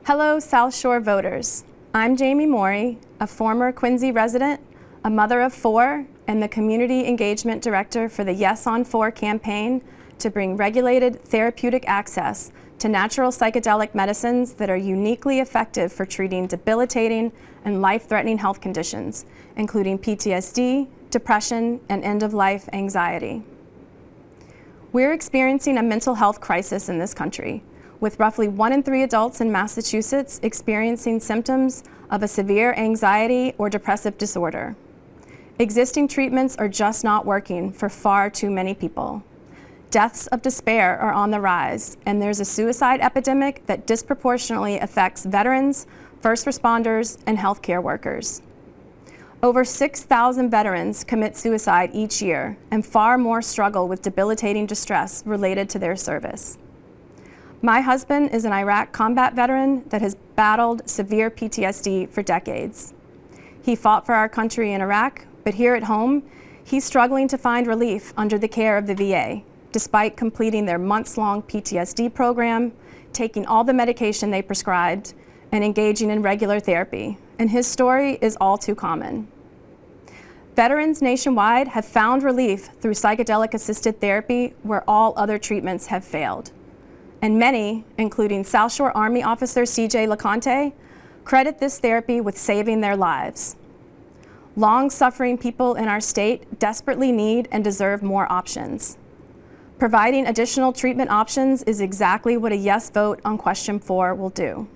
Hello, South Shore voters. I'm Jamie Morey, a former Quincy resident, a mother of 4, and the Community Engagement Director for the Yes on 4 campaign to bring regulated therapeutic access to natural psychedelic medicines that are uniquely effective for treating debilitating and life-threatening health conditions, including PTSD, depression, and end-of-life anxiety. We're experiencing a mental health crisis in this country, with roughly 1 in 3 adults in Massachusetts experiencing symptoms of a severe anxiety or depressive disorder. Existing treatments are just not working for far too many people. Deaths of despair are on the rise, and there's a suicide epidemic that disproportionately affects veterans, first responders, and healthcare workers. Over 6,000 veterans commit suicide each year, and far more struggle with debilitating distress related to their service. My husband is an Iraq combat veteran that has battled severe PTSD for decades. He fought for our country in Iraq, but here at home, he's struggling to find relief under the care of the VA, despite completing their months-long PTSD program, taking all the medication they prescribed, and engaging in regular therapy. And his story is all too common. Veterans nationwide have found relief through psychedelic-assisted therapy where all other treatments have failed. And many, including South Shore Army officer C.J. LeConte, credit this therapy with saving their lives. Long-suffering people in our state desperately need and deserve more options. Providing additional treatment options is exactly what a yes vote on question 4 will do.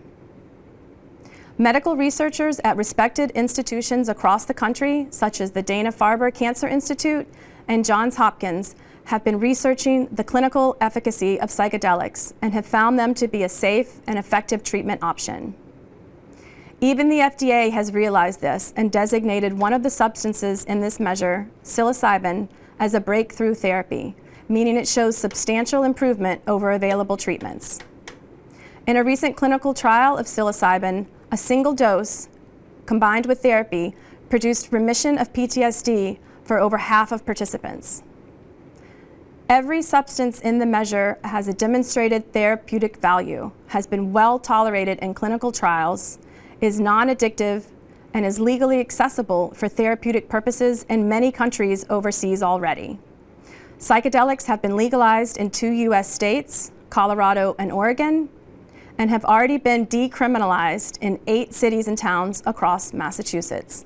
Medical researchers at respected institutions across the country, such as the Dana-Farber Cancer Institute and Johns Hopkins, have been researching the clinical efficacy of psychedelics and have found them to be a safe and effective treatment option. Even the FDA has realized this and designated one of the substances in this measure, psilocybin, as a breakthrough therapy, meaning it shows substantial improvement over available treatments. In a recent clinical trial of psilocybin, a single dose, combined with therapy, produced remission of PTSD for over half of participants. Every substance in the measure has a demonstrated therapeutic value, has been well tolerated in clinical trials, is non-addictive, and is legally accessible for therapeutic purposes in many countries overseas already. Psychedelics have been legalized in 2 U.S. states, Colorado and Oregon, and have already been decriminalized in 8 cities and towns across Massachusetts.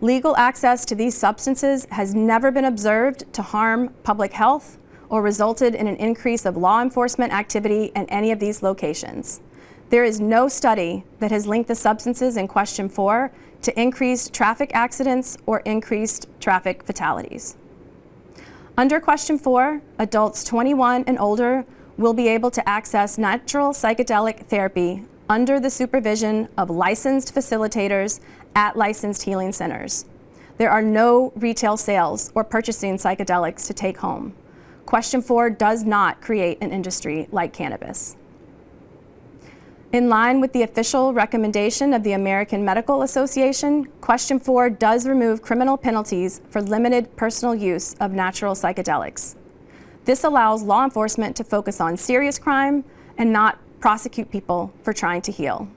Legal access to these substances has never been observed to harm public health or resulted in an increase of law enforcement activity in any of these locations. There is no study that has linked the substances in question 4 to increased traffic accidents or increased traffic fatalities. Under question 4, adults 21 and older will be able to access natural psychedelic therapy under the supervision of licensed facilitators at licensed healing centers. There are no retail sales or purchasing psychedelics to take home. Question 4 does not create an industry like cannabis. In line with the official recommendation of the American Medical Association, question 4 does remove criminal penalties for limited personal use of natural psychedelics. This allows law enforcement to focus on serious crime and not prosecute people for trying to heal.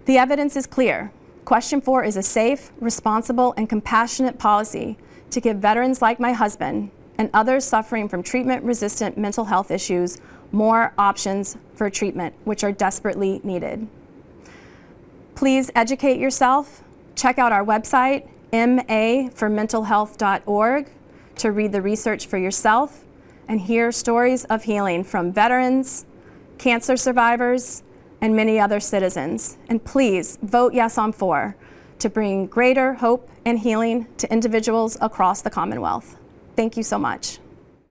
The evidence is clear. Question 4 is a safe, responsible, and compassionate policy to give veterans like my husband and others suffering from treatment-resistant mental health issues more options for treatment, which are desperately needed. Please educate yourself. Check out our website, maformentalhealth.org, to read the research for yourself and hear stories of healing from veterans, cancer survivors, and many other citizens. And please vote yes on 4 to bring greater hope and healing to individuals across the Commonwealth. Thank you so much.